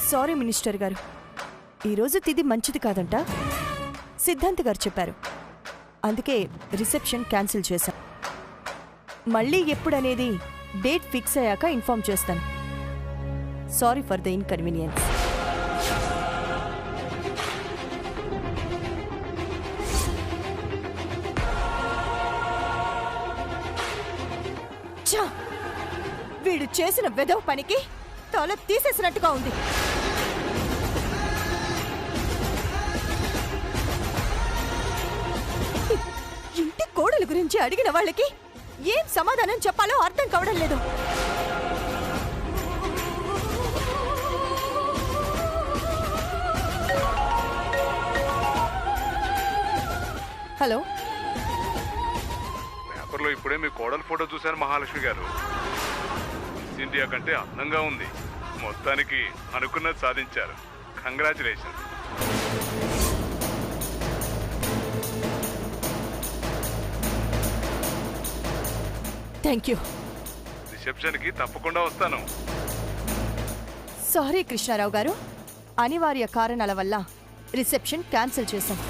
Sorry minister గారు, ఈరోజు తిది మంచిది కాదంట సిద్ధాంత్ గారు చెప్పారు. అందుకే రిసెప్షన్ క్యాన్సిల్ చేశాం. మళ్ళీ ఎప్పుడనేది డేట్ ఫిక్స్ అయ్యాక ఇన్ఫార్మ్ చేస్తాను. Sorry for the inconvenience. వీడు చేసిన వెధవ పనికి తల తీసేసినట్టుగా ఉంది. ఇంటి కోడల గురించి అడిగిన వాళ్ళకి ఏం సమాధానం చెప్పాలో అర్థం కావడం లేదు. హలో, పేపర్లో ఇప్పుడే మీ కోడల ఫోటో చూశాను మహాలక్ష్మి గారు. ఇండియా కంటే అందంగా ఉంది. మొత్తానికి అనుకున్నది సాధించారు. కంగ్రాచులేషన్. Thank you. రిసెప్షన్కి తప్పకుండా వస్తాను. సారీ కృష్ణారావు గారు, అనివార్య కారణాల వల్ల రిసెప్షన్ క్యాన్సిల్ చేశాం.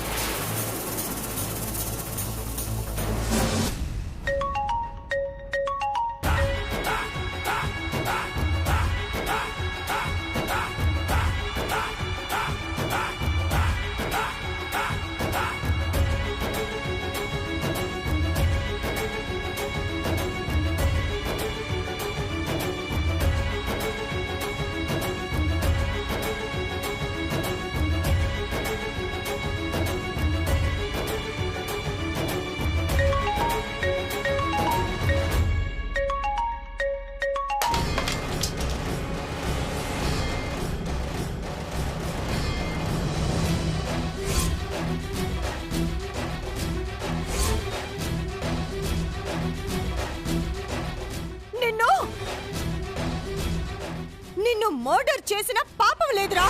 నిన్ను మర్డర్ చేసిన పాపం లేదురా.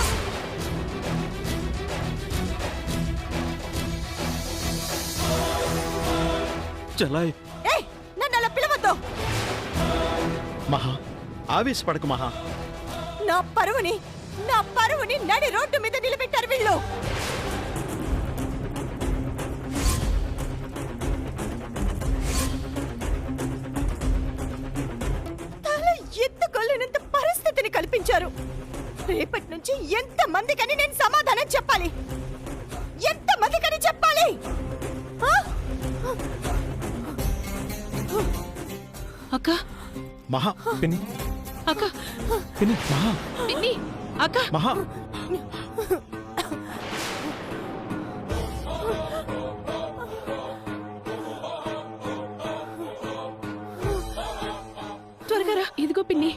చలాయ్, నన్ను అలా పిలవద్దు. మహా ఆవేశపడకు మహా. నా పరువుని నడి రోడ్డు మీద నిలబెట్టారు వీళ్ళు. తల ఎత్తుకోలేనంత పరిస్థితిని కల్పించారు. రేపటి నుంచి ఎంత మందికని నేను సమాధానం చెప్పాలి? ఎంత మందికని చెప్పాలి? అక్క, మహా పిన్ని, అక్క పిన్ని, మహా పిన్ని, అక్క మహా. త్వరగా రా. ఇదిగో పిన్ని.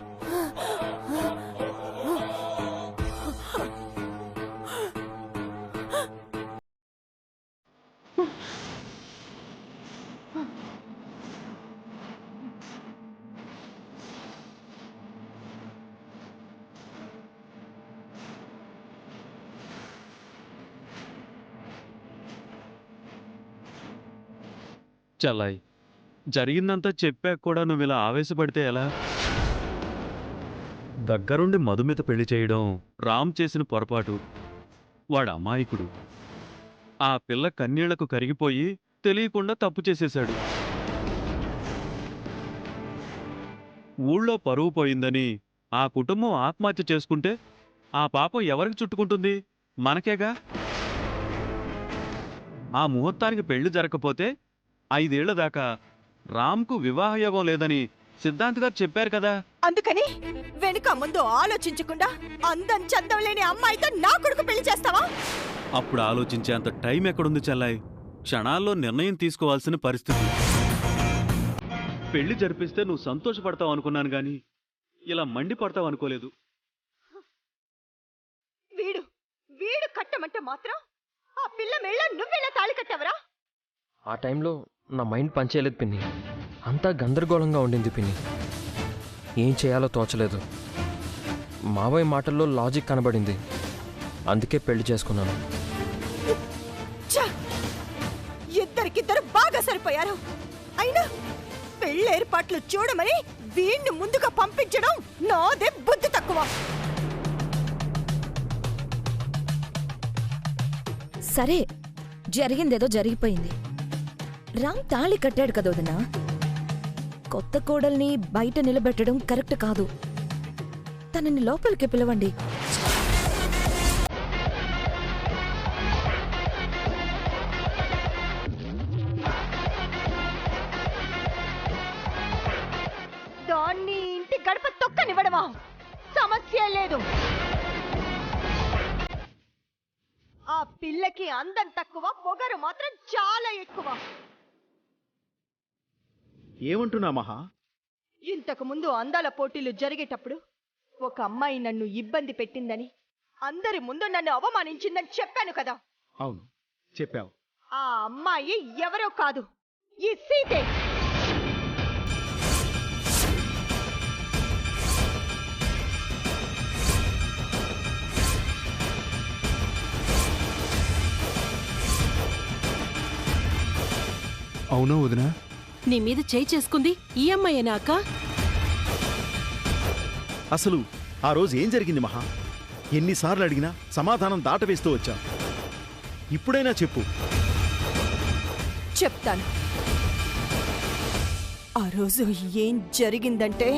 చలాయ్, జరిగిందంతా చెప్పాక కూడా నువ్వు ఇలా ఆవేశపడితే ఎలా? దగ్గరుండి మధు మీద పెళ్లి చేయడం రామ్ చేసిన పొరపాటు. వాడు అమాయకుడు. ఆ పిల్ల కన్నీళ్లకు కరిగిపోయి తెలియకుండా తప్పు చేసేశాడు. ఊళ్ళో పరువు పోయిందని ఆ కుటుంబం ఆత్మహత్య చేసుకుంటే ఆ పాపం ఎవరికి చుట్టుకుంటుంది? మనకేగా. ఆ ముహూర్తానికి పెళ్లి జరగకపోతే 5 ఏళ్ల దాకా రామ్కు వివాహయోగం లేదని సిద్ధాంత్ గారు చెప్పారు కదా. అందుకని వెనుక ముందు ఆలోచించకుండా అందం చందం లేని అమ్మాయితో నా కొడుకు పెళ్లి చేస్తావా? అప్పుడు ఆలోచించేంత టైం ఎక్కడుంది చెల్లాయ్? క్షణాల్లో నిర్ణయం తీసుకోవాల్సిన పరిస్థితి. పెళ్లి జరిపిస్తే నువ్వు సంతోషపడతావు అనుకున్నాను గాని ఇలా మండిపడతావు అనుకోలేదు. వీడు కట్టమంటే మాత్రం ఆ పిల్ల మెళ్ళ నువ్వెలా తాళి కట్టావరా? ఆ టైంలో నా మైండ్ పనిచేయలేదు పిన్ని. అంతా గందరగోళంగా ఉండింది పిన్ని. ఏం చేయాలో తోచలేదు. మావయ్య మాటల్లో లాజిక్ కనబడింది. అందుకే పెళ్లి చేసుకున్నాను. ఇద్దరికిద్దరు బాగా సరిపోయారు. అయినా పెళ్లి ఏర్పాట్లు చూడమని వీణ్ణి ముందుగా పంపించడం నాదే బుద్ధి తక్కువ. సరే, జరిగిందేదో జరిగిపోయింది. రామ్ తాళి కట్టాడు కదా వదినా. కొత్త కోడల్ని బయట నిలబెట్టడం కరెక్ట్ కాదు. తనని లోపలికి పిలవండి. దాన్ని ఇంటి గడప తొక్కనివ్వడమా? సమస్య లేదు. ఆ పిల్లకి అందం తక్కువ, పొగరు మాత్రం చాలా ఎక్కువ. ఏమంటున్నా మహా? ఇంతకు ముందు అందాల పోటీలు జరిగేటప్పుడు ఒక అమ్మాయి నన్ను ఇబ్బంది పెట్టిందని, అందరి ముందు నన్ను అవమానించిందని చెప్పాను కదా. అవును, చెప్పావు. ఆ అమ్మాయి ఎవరో కాదు, ఈ సీతే. అవునా వదినా? నీ మీద చేయి చేసుకుంది ఈ అమ్మాయేనా అక్క? అసలు ఆ రోజు ఏం జరిగింది మహా? ఎన్నిసార్లు అడిగినా సమాధానం దాటవేస్తూ వచ్చా. ఇప్పుడైనా చెప్పు. చెప్తాను. ఆ రోజు ఏం జరిగిందంటే,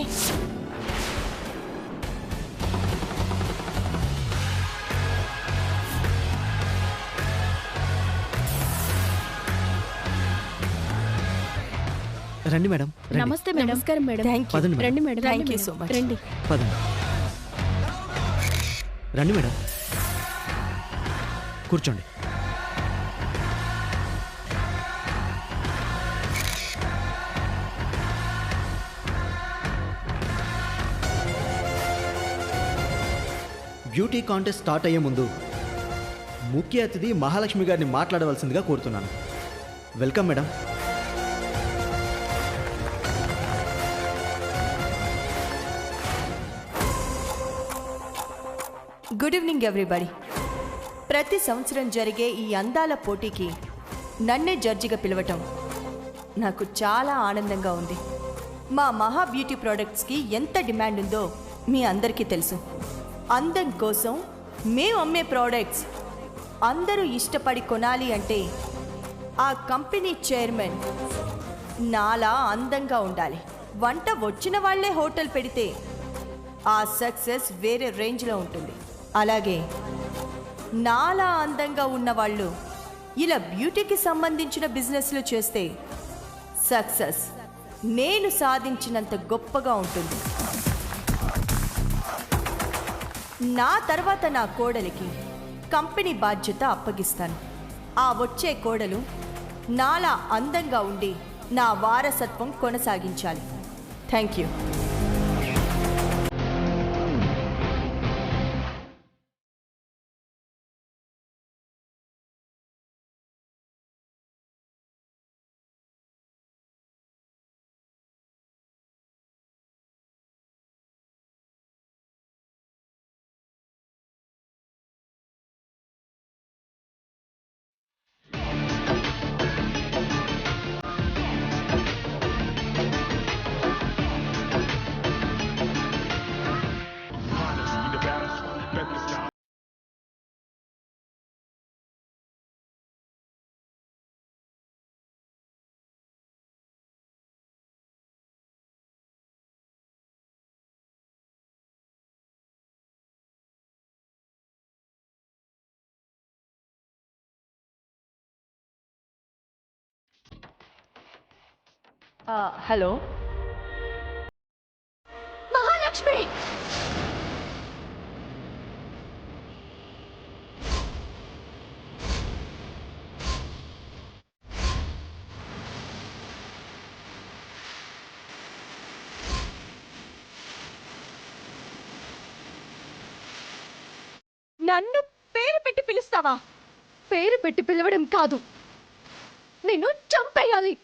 రండి మేడం, రండి. నమస్తే మేడం. నమస్కారం మేడం. Thank you. పదండి మేడం. రండి madam. Thank you so much. రండి. పదండి. రండి మేడం, కూర్చోండి. బ్యూటీ కాంటెస్ట్ స్టార్ట్ అయ్యే ముందు ముఖ్య అతిథి మహాలక్ష్మి గారిని మాట్లాడవలసిందిగా కోరుతున్నాను. Welcome madam. Good evening everybody. ప్రతి సంవత్సరం జరిగే ఈ అందాల పోటీకి నన్నే జడ్జిగా పిలవటం నాకు చాలా ఆనందంగా ఉంది. మా మహా బ్యూటీ ప్రోడక్ట్స్కి ఎంత డిమాండ్ ఉందో మీ అందరికీ తెలుసు. అందం కోసం మేము అమ్మే ప్రోడక్ట్స్ అందరూ ఇష్టపడి కొనాలి అంటే ఆ కంపెనీ చైర్మన్ నాలా అందంగా ఉండాలి. వంట వచ్చిన వాళ్లే హోటల్ పెడితే ఆ సక్సెస్ వేరే రేంజ్లో ఉంటుంది. అలాగే నాలా అందంగా ఉన్నవాళ్ళు ఇలా బ్యూటీకి సంబంధించిన బిజినెస్లు చేస్తే సక్సెస్ నేను సాధించినంత గొప్పగా ఉంటుంది. నా తర్వాత నా కోడలికి కంపెనీ బాధ్యత అప్పగిస్తాను. ఆ వచ్చే కోడలు నాలా అందంగా ఉండి నా వారసత్వం కొనసాగించాలి. Thank you. హలో మహాలక్ష్మి, నన్ను పేరు పెట్టి పిలుస్తావా? పేరు పెట్టి పిలవడం కాదు, నిన్ను చంపేయాలి.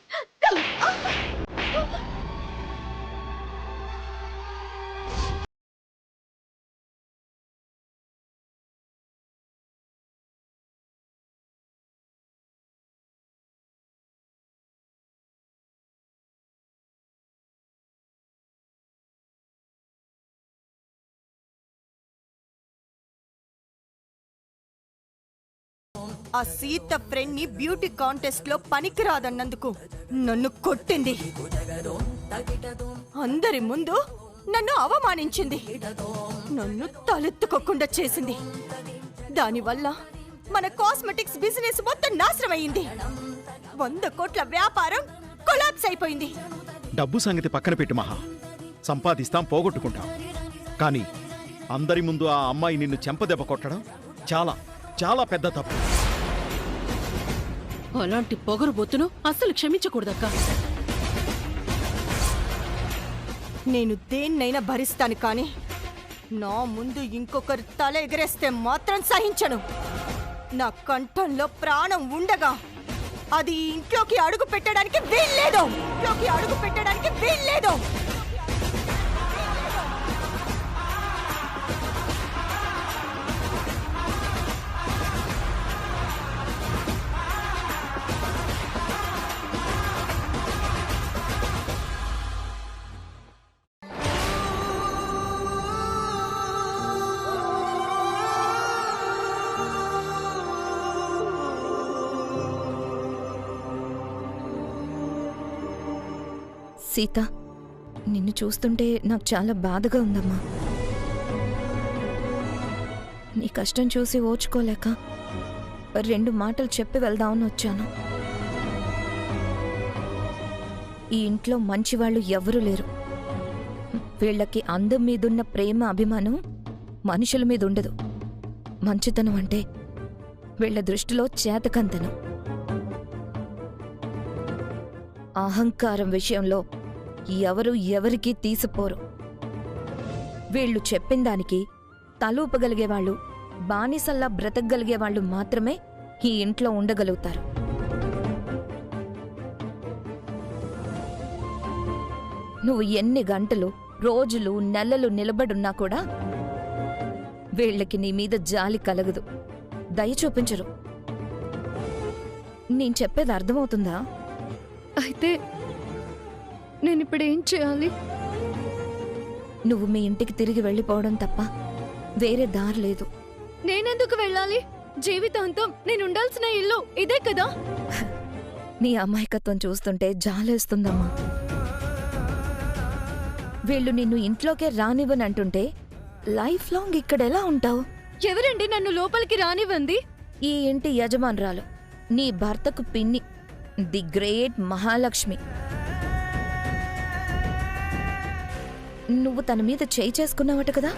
ఆ సీత ఫ్రెండ్ ని బ్యూటీ కాంటెస్ట్ లో పనికిరాదన్నందుకు నన్ను కొట్టింది. అందరి ముందు నన్ను అవమానించింది. నన్ను తలెత్తుకోకుండా చేసింది. దానివల్ల మన కాస్మెటిక్స్ బిజినెస్ మొత్తం నాశనమైంది. 100 కోట్ల వ్యాపారం కొలాప్స్ అయిపోయింది. డబ్బు సంగతి పక్కన పెట్టి మహా, సంపాదిస్తాం, పోగొట్టుకుంటాం. కానీ అందరి ముందు ఆ అమ్మాయి నిన్ను చెంపదెబ్బ కొట్టడం చాలా చాలా పెద్ద తప్పు. అలాంటి పొగరు బొత్తును అస్సలు క్షమించకూడదక్కా. నేను దేన్నైనా భరిస్తాను, కానీ నా ముందు ఇంకొకరు తల ఎగరేస్తే మాత్రం సహించను. నా కంఠంలో ప్రాణం ఉండగా అది ఇంట్లోకి అడుగు పెట్టడానికి వీల్లేదు. ఇంట్లోకి అడుగు పెట్టడానికి వీల్లేదు. సీత, నిన్ను చూస్తుంటే నాకు చాలా బాధగా ఉందమ్మా. నీ కష్టం చూసి ఓచుకోలేక 2 మాటలు చెప్పి వెళ్దామని వచ్చాను. ఈ ఇంట్లో మంచివాళ్ళు ఎవరూ లేరు. వీళ్ళకి అందం మీదున్న ప్రేమ, అభిమానం మనుషుల మీద ఉండదు. మంచితనం అంటే వీళ్ళ దృష్టిలో చేతకంతనం. అహంకారం విషయంలో ఎవరు ఎవరికీ తీసిపోరు. వీళ్ళు చెప్పిన దానికి తలూపగలిగేవాళ్ళు, బానిసల్లా బ్రతకగలిగేవాళ్ళు మాత్రమే ఈ ఇంట్లో ఉండగలుగుతారు. నువ్వు ఎన్ని గంటలు, రోజులు, నెలలు నిలబడున్నా కూడా వీళ్ళకి నీ మీద జాలి కలగదు, దయ చూపించరు. నేను చెప్పేది అర్థమవుతుందా? అయితే నేనిప్పుడేం చేయాలి? నువ్వు మీ ఇంటికి తిరిగి వెళ్ళిపోవడం తప్ప వేరే దారి లేదు. నేనెందుకు వెళ్ళాలి? జీవితాంతం నేను ఉండాల్సిన ఇల్లు ఇదే కదా. నీ అమాయకత్వం చూస్తుంటే జాలేస్తుందమ్మా. వీళ్ళు నిన్ను ఇంట్లోకే రానివ్వనంటుంటే లైఫ్ లాంగ్ ఇక్కడెలా ఉంటావు? ఎవరండి నన్ను లోపలికి రానివ్వంది? ఈ ఇంటి యజమానురాలు, నీ భర్తకు పిన్ని, ది గ్రేట్ మహాలక్ష్మి. నువ్వు తన మీద చేయి చేసుకున్నావట కదా.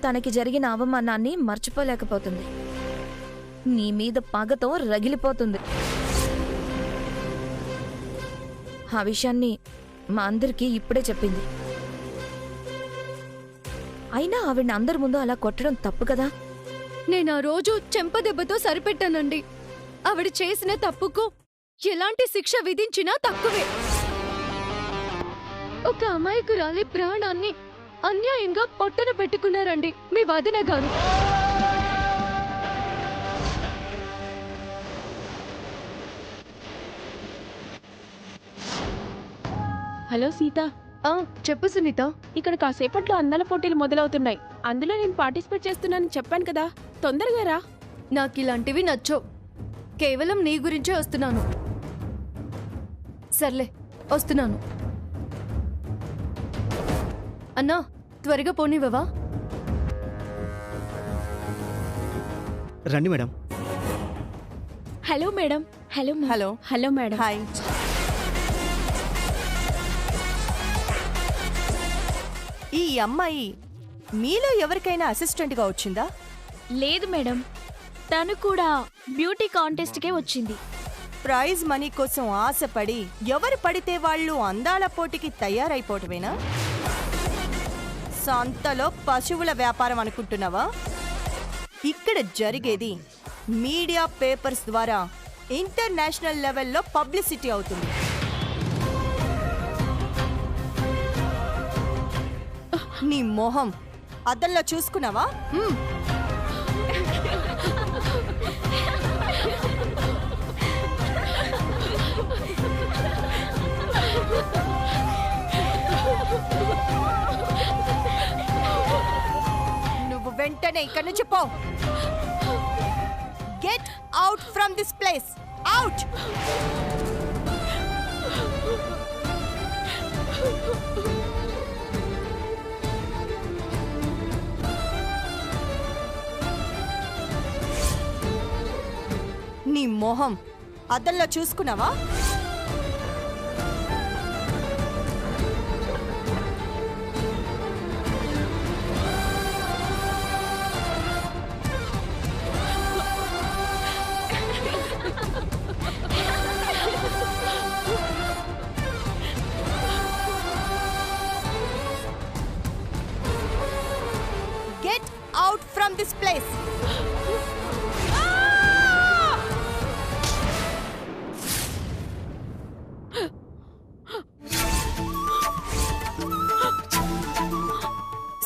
తనకి జరిగిన అవమానాన్ని మర్చిపోలేకపోతుంది. నీ మీద పగతో రగిలిపోతుంది. ఆ విషయాన్ని మా అందరికీ ఇప్పుడే చెప్పింది. అయినా ఆవిడ అందరి ముందు అలా కొట్టడం తప్పు కదా. నేను ఆ రోజు చెంపదెబ్బతో సరిపెట్టానండి. ఆవిడ చేసిన తప్పుకు ఎలాంటి శిక్ష విధించినా తక్కువే. ఒక అమాయకురాలి ప్రాణాన్ని అన్యాయంగా పొట్టన పెట్టుకున్నారండి మీ వదిన గారు. హలో సీత. చెప్పు సునీత. ఇక్కడ కాసేపట్లో అందాల పోటీలు మొదలవుతున్నాయి. అందులో నేను పార్టిసిపేట్ చేస్తున్నానని చెప్పాను కదా, తొందరగా రా. నాకు ఇలాంటివి నచ్చవు. కేవలం నీ గురించే వస్తున్నాను. సర్లే, వస్తున్నాను. అన్నా, త్వరగా పోనివ్వవా? రండి madam. Hello madam. Hello hello. Hello madam. Hi. ఈ అమ్మాయి మీలో ఎవరికైనా అసిస్టెంట్గా వచ్చిందా? లేదు మేడం, తను కూడా బ్యూటీ కాంటెస్ట్కే వచ్చింది. ప్రైజ్ మనీ కోసం ఆశపడి ఎవరు పడితే వాళ్ళు అందాల పోటీకి తయారైపోవటమేనా? సంతలో పశువుల వ్యాపారం అనుకుంటున్నావా? ఇక్కడ జరిగేది మీడియా పేపర్స్ ద్వారా ఇంటర్నేషనల్ లెవెల్లో పబ్లిసిటీ అవుతుంది. నీ మొహం అద్దంలో చూసుకున్నావా? నువ్వు వెంటనే వెంటనే ఇక్కడి నుంచి పో. Get out from this place. Out. నీ మొహం అద్దంలో చూసుకున్నావా? Get out from this place.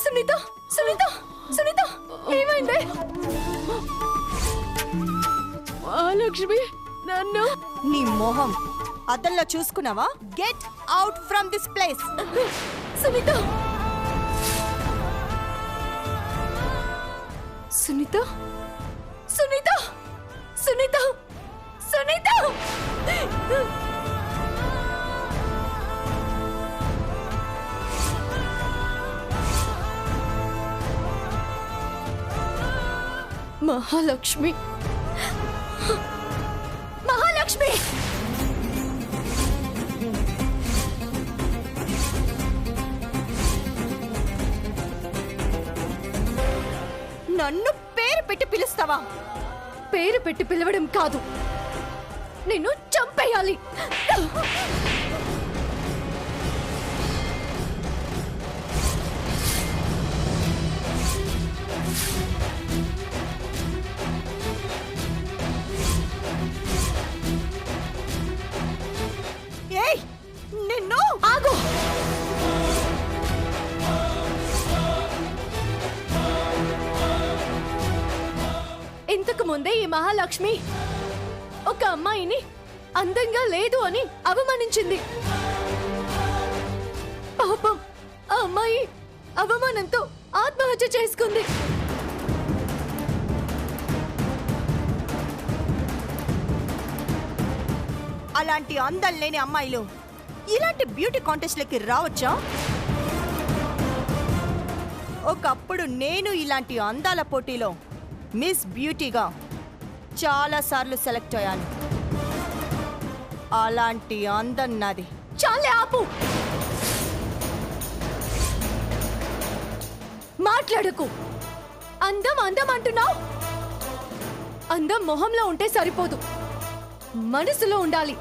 Sunitha, Sunitha, Sunitha, ఏమైంది? మహాలక్ష్మి నన్ను. నీ మొహం అద్దంలో చూసుకున్నావా? Get out from this place. Sunitha, Sunitha, Sunitha, Sunitha, Sunitha. Mahalakshmi, Mahalakshmi. నన్ను పేరు పెట్టి పిలుస్తావా? పేరు పెట్టి పిలవడం కాదు, నిన్ను చంపేయాలి. ఏయ్, నిన్ను ఆగు. ఇంతకు ముందే ఈ మహాలక్ష్మి ఒక అమ్మాయిని అందంగా లేదు అని అవమానించింది. పాపం ఆ అమ్మాయి అవమానంతో ఆత్మహత్య చేసుకుంది. అలాంటి అందం లేని అమ్మాయిలు ఇలాంటి బ్యూటీ కాంటెస్ట్లకి రావచ్చా? ఒకప్పుడు నేను ఇలాంటి అందాల పోటీలో మిస్ బ్యూటీగా చాలా సార్లు సెలెక్ట్ అయ్యాను. అలాంటి అందం నాది. చాలే, ఆపు. మాట్లాడకు. అందం అందం అంటున్నావు. అందం మొహంలో ఉంటే సరిపోదు, మనసులో ఉండాలి.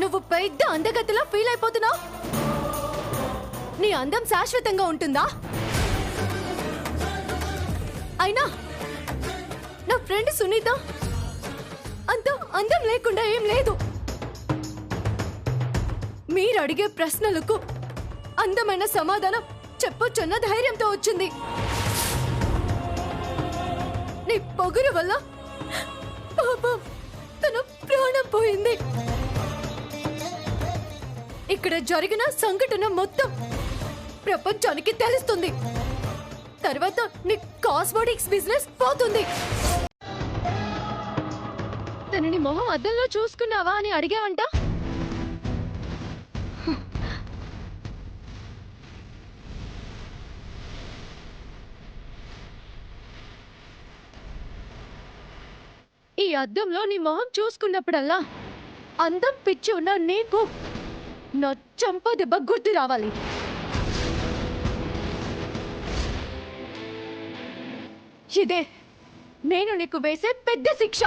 నువ్వు పెద్ద అందగతిలా ఫీల్ అయిపోతున్నావు. నీ అందం శాశ్వతంగా ఉంటుందా? అయినా నా ఫ్రెండ్ సునీత అంత అందం లేకుండా ఏం లేదు. మీరు అడిగే ప్రశ్నలకు అందమైన సమాధానం చెప్పొచ్చన్న ధైర్యంతో వచ్చింది. నీ పొగరు వల్ల పాపం తన ప్రాణం పోయింది. ఇక్కడ జరిగిన సంఘటన మొత్తం ప్రపంచానికి తెలుస్తుంది. తర్వాత నీ కాస్మెటిక్స్ బిజినెస్ పోతుంది. తనని మొహం అద్దంలో చూసుకున్నావా అని అడిగావంట. ఈ అద్దంలో నీ మొహం చూసుకున్నప్పుడల్లా అందం పిచ్చి ఉన్న నీకు నా చంప దెబ్బ గుర్తు రావాలి. ఇదే నేను నీకు వేసే పెద్ద శిక్ష.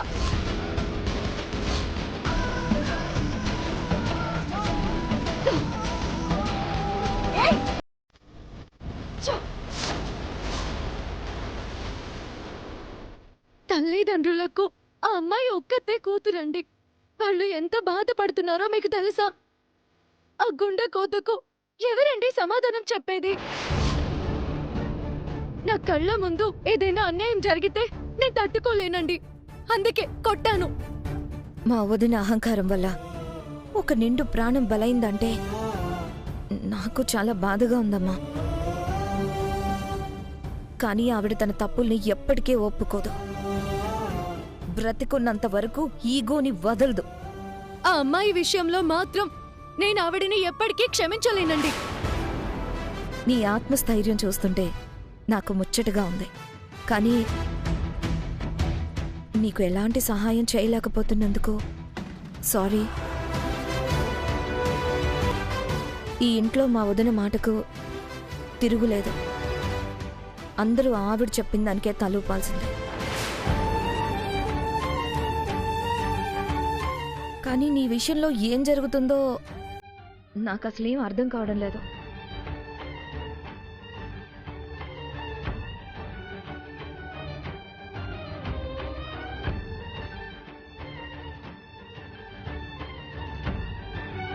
తల్లిదండ్రులకు ఆ అమ్మాయి ఒక్కతే కూతురండి. వాళ్ళు ఎంత బాధపడుతున్నారో మీకు తెలుసా? ఆ గుండె కోతకు ఎవరండి సమాధానం చెప్పేది? నా కళ్ళ ముందు ఏదైనా అన్యాయం జరిగితే నేను తట్టుకోలేనండి. అందుకే కొట్టాను. మా వదిన అహంకారం వల్ల ఒక నిండు ప్రాణం బలైందంటే నాకు చాలా బాధగా ఉందమ్మా. కానీ ఆవిడ తన తప్పుల్ని ఎప్పటికీ ఒప్పుకోదు. బ్రతికున్నంత వరకు ఈగోని వదలదు. ఆ అమ్మాయి విషయంలో మాత్రం నేను ఆవిడని ఎప్పటికీ క్షమించలేనండి. నీ ఆత్మస్థైర్యం చూస్తుంటే నాకు ముచ్చటగా ఉంది. కానీ నీకు ఎలాంటి సహాయం చేయలేకపోతున్నందుకు సారీ. ఈ ఇంట్లో మా వదిన మాటకు తిరుగులేదు. అందరూ ఆవిడ చెప్పిన దానికే తలూపాల్సిందే. కానీ నీ విషయంలో ఏం జరుగుతుందో నాకు అసలేం అర్థం కావడం లేదు.